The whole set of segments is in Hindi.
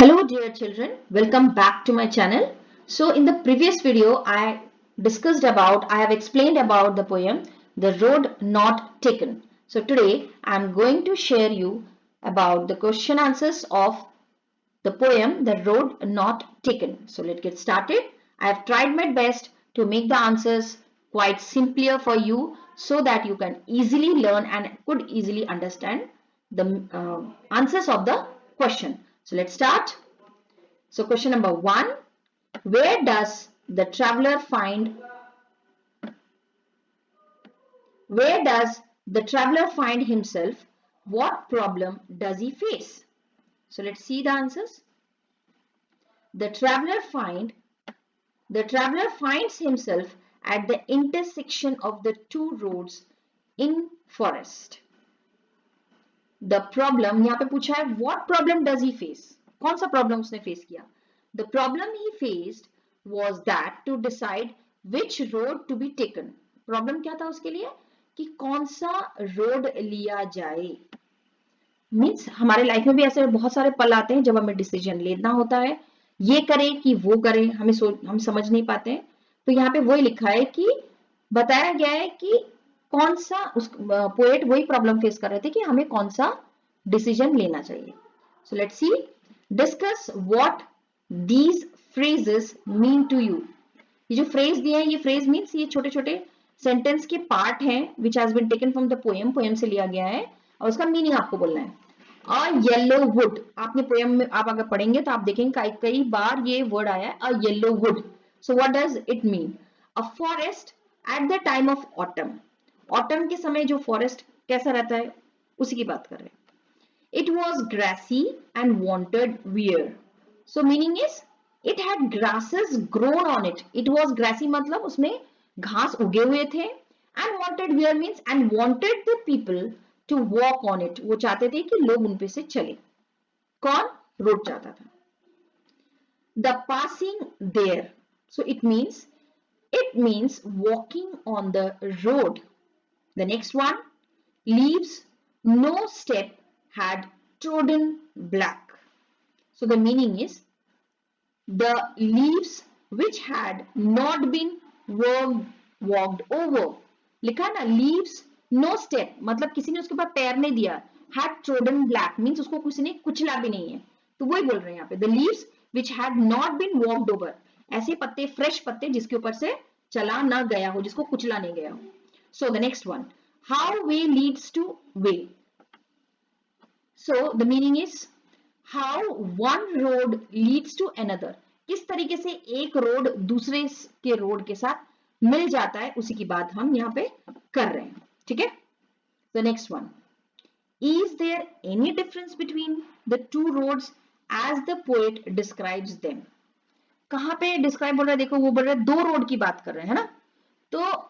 Hello dear children, welcome back to my channel. So in the previous video I have explained about the poem The Road Not Taken. So today I am going to share you about the question answers of the poem The Road Not Taken. So let's get started. I have tried my best to make the answers quite simpler for you so that you can easily learn and could easily understand the answers of the question. So let's start. So question number 1, where does the traveler find himself? What problem does he face? So let's see the answers. The traveler finds himself at the intersection of the two roads in forest. The problem यहाँ पे पूछा है what problem does he face? कौन सा problem उसने face किया? The problem he faced was that to decide which road to be taken. Problem क्या था उसके लिए? कि कौन सा road लिया जाए. Means हमारे लाइफ में भी ऐसे बहुत सारे पल आते हैं जब हमें डिसीजन लेना होता है, ये करें कि वो करें, हम समझ नहीं पाते हैं. तो यहाँ पे वही लिखा है कि बताया गया है कि कौन सा पोएट वही प्रॉब्लम फेस कर रहे थे कि हमें कौन सा डिसीजन लेना चाहिए. So let's see, discuss what these phrases mean to you. ये जो फ्रेज दिए हैं, ये फ्रेज मीन्स ये छोटे छोटे सेंटेंस के पार्ट हैं which has been taken from the poem से लिया गया है और उसका मीनिंग आपको बोलना है. अ येलो वुड, आपने पोएम में आप अगर पढ़ेंगे तो आप देखेंगे कई बार ये वर्ड आया है, a yellow wood. So what does it mean? A forest at the time of autumn. Autumn के समय जो फॉरेस्ट कैसा रहता है उसी की बात कर रहे हैं. It was grassy and wanted wear. So meaning is it had grasses grown on it. It was grassy मतलब उसमें घास उगे हुए थे. And wanted wear means and wanted the people to walk on it. वो चाहते थे कि लोग उन पे से चले. कौन? रोड चाहता था. The passing there. So it means walking on the road. The next one, leaves no step had trodden black. So the meaning is the leaves which had not been walked over. लिखा ना, leaves no step मतलब किसी ने उसके ऊपर पैर नहीं दिया. had trodden black means उसको किसी ने कुचला भी नहीं है. तो वही बोल रहे हैं यहाँ पे, the leaves which had not been walked over. ऐसे पत्ते, फ्रेश पत्ते जिसके ऊपर से चला ना गया हो, जिसको कुचला नहीं गया हो. So the next one, how way leads to way. So the meaning is how one road leads to another. किस तरीके से एक रोड दूसरे के रोड के साथ मिल जाता है, उसी की बात हम यहाँ पे कर रहे हैं. ठीक है. The next one, is there any difference between the two roads as the poet describes them. कहाँ पे डिस्क्राइब बोल रहा है? देखो वो बोल रहा है दो रोड की बात कर रहे हैं ना. तो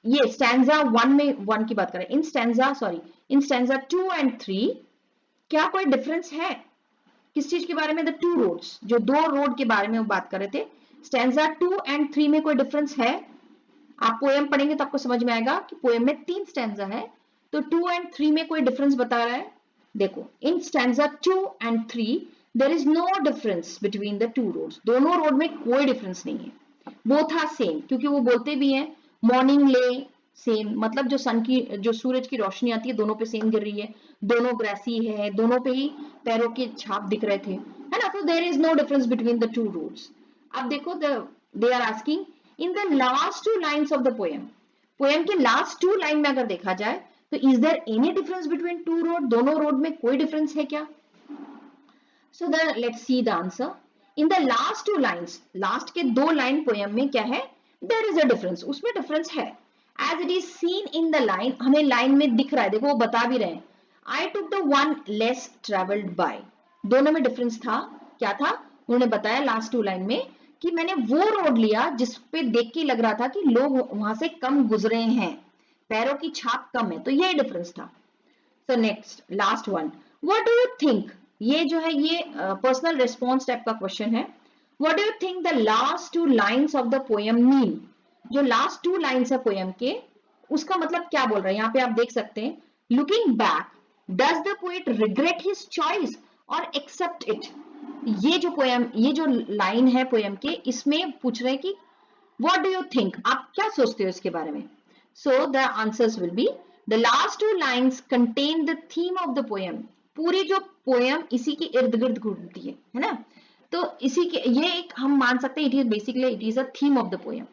ये स्टैंजा 1 में 1 की बात कर रहे हैं. इन स्टैंजा 2 and 3 क्या कोई डिफरेंस है? किस चीज के बारे में? द टू रोड्स, जो दो रोड के बारे में वो बात कर रहे थे. स्टैंजा 2 and 3 में कोई डिफरेंस है? आप पोएम पढ़ेंगे तो आपको समझ में आएगा कि पोएम में 3 स्टैंजा है, तो 2 and 3 में कोई डिफरेंस बता रहा है. देखो, in stanza 2 and 3 there is no difference between the two roads. दोनों रोड में कोई डिफरेंस नहीं है. बोथ आर सेम, क्योंकि वो बोलते भी हैं मॉर्निंग ले सेम, मतलब जो सूरज की रोशनी आती है दोनों पे सेम गिर रही है. दोनों ग्रासी है, दोनों पे ही पैरों के छाप दिख रहे थे, है ना. तो there is no difference between the two roads. अब देखो, they are asking in the last 2 lines of the poem के लास्ट 2 लाइन में अगर देखा जाए तो is there any difference between two road. दोनों रोड में कोई डिफरेंस है क्या? So let's see the answer. In the last 2 lines, last के 2 लाइन पोएम में क्या है? There is a difference. उसमें डिफरेंस है. As it is seen in the line, हमें लाइन में दिख रहा है. देखो वो बता भी रहे हैं, I took the one less travelled by. दोनों में डिफरेंस था. क्या था? उन्होंने बताया लास्ट 2 लाइन में कि मैंने वो रोड लिया जिस पे देख के लग रहा था कि लोग वहां से कम गुजरे हैं, पैरों की छाप कम है. तो ये डिफरेंस था. So next, last one, what do you think. ये जो है ये पर्सनल रिस्पॉन्स टाइप का क्वेश्चन है. What do you think the last 2 lines of the poem mean. जो लास्ट 2 लाइन्स है पोएम के, उसका मतलब क्या बोल रहा है? यहाँ पे आप देख सकते हैं, looking back does the poet regret his choice और एक्सेप्ट इट. ये जो पोएम, ये जो लाइन है पोएम के, इसमें पूछ रहे हैं कि व्हाट डू यू थिंक, आप क्या सोचते हो इसके बारे में. So the answers will be the last two lines contain the theme of the poem. पूरी जो पोएम इसी के इर्द गिर्द घूमती है ना. तो इसी के, ये एक हम मान सकते हैं, it is basically it is a theme of the poem.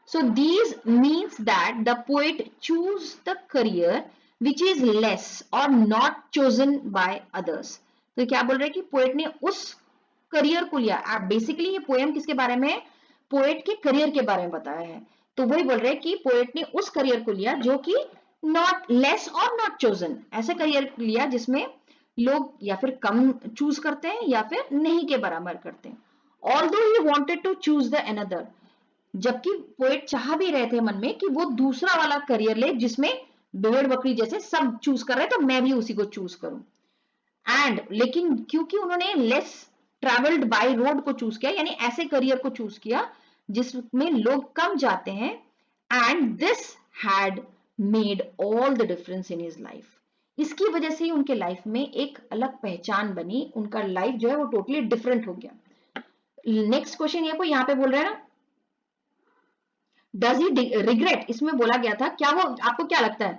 So these means that the poet choose the career which is less or not chosen by others. तो क्या बोल रहे हैं कि पोएट ने उस करियर को लिया. बेसिकली ये पोएम किसके बारे में है, पोएट के करियर के बारे में बताया है. तो वही बोल रहे हैं कि पोएट ने उस करियर को लिया जो कि नॉट लेस और नॉट चोजन, ऐसे करियर लिया जिसमें लोग या फिर कम चूज करते हैं या फिर नहीं के बराबर करते हैं. Although he wanted to choose the another, जबकि पोएट चाह भी रहे थे मन में कि वो दूसरा वाला करियर ले जिसमें भेड़ बकरी जैसे सब चूज कर रहे हैं तो मैं भी उसी को चूज करूं. एंड लेकिन क्योंकि उन्होंने लेस ट्रेवल्ड बाय रोड को चूज किया, यानी ऐसे करियर को चूज किया जिसमें लोग कम जाते हैं, and this had made all the difference in his life. इसकी वजह से ही उनके लाइफ में एक अलग पहचान बनी, उनका लाइफ जो है वो टोटली डिफरेंट हो गया. नेक्स्ट क्वेश्चन ये को यहाँ पे बोल रहे हैं ना, डज ही रिग्रेट, इसमें बोला गया था, क्या वो, आपको क्या लगता है,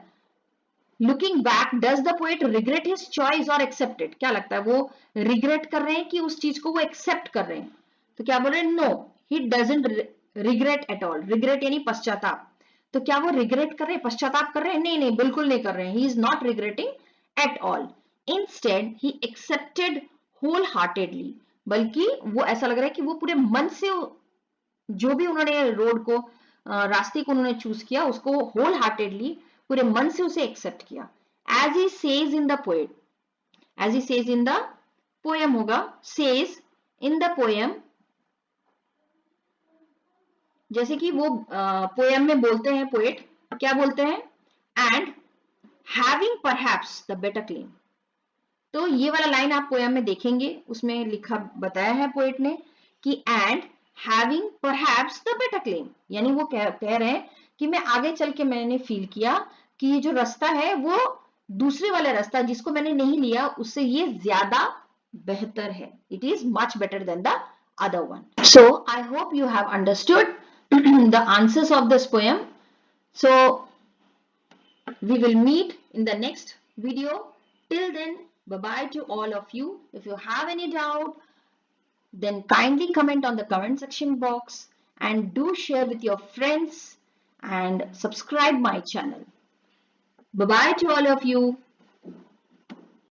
looking back does the poet regret his choice और एक्सेप्टेड, क्या लगता है वो रिग्रेट कर रहे हैं कि उस चीज को वो एक्सेप्ट कर रहे हैं. तो क्या बोल रहे हैं, no he doesn't regret at all. Regret यानी पश्चाताप. तो क्या वो रिग्रेट कर रहे हैं, पश्चाताप कर रहे हैं, नहीं नहीं बिल्कुल नहीं कर रहे हैं. He is not regretting at all. Instead he accepted whole heartedly, बल्कि वो ऐसा लग रहा है कि वो पूरे मन से जो भी उन्होंने रोड को, रास्ते को उन्होंने चूज किया उसको होल हार्टेडली, पूरे मन से उसे एक्सेप्ट किया. As he says in the poet, as he says in the poem होगा, सेज इन द पोएम, जैसे कि वो पोएम में बोलते हैं पोएट, क्या बोलते हैं, and having perhaps the better claim. तो ये वाला लाइन आप पोएम में देखेंगे, उसमें लिखा बताया है पोएट ने कि and having perhaps the better claim, यानी वो कह रहे हैं कि मैं आगे चल के मैंने फील किया कि ये जो रास्ता है वो दूसरे वाला रास्ता जिसको मैंने नहीं लिया उससे ये ज्यादा बेहतर है. It is much better than the other one. So I hope you have understood the answers of this poem. So we will meet in the next video. Till then, bye bye to all of you. If you have any doubt, then kindly comment on the comment section box and do share with your friends and subscribe my channel. Bye bye to all of you.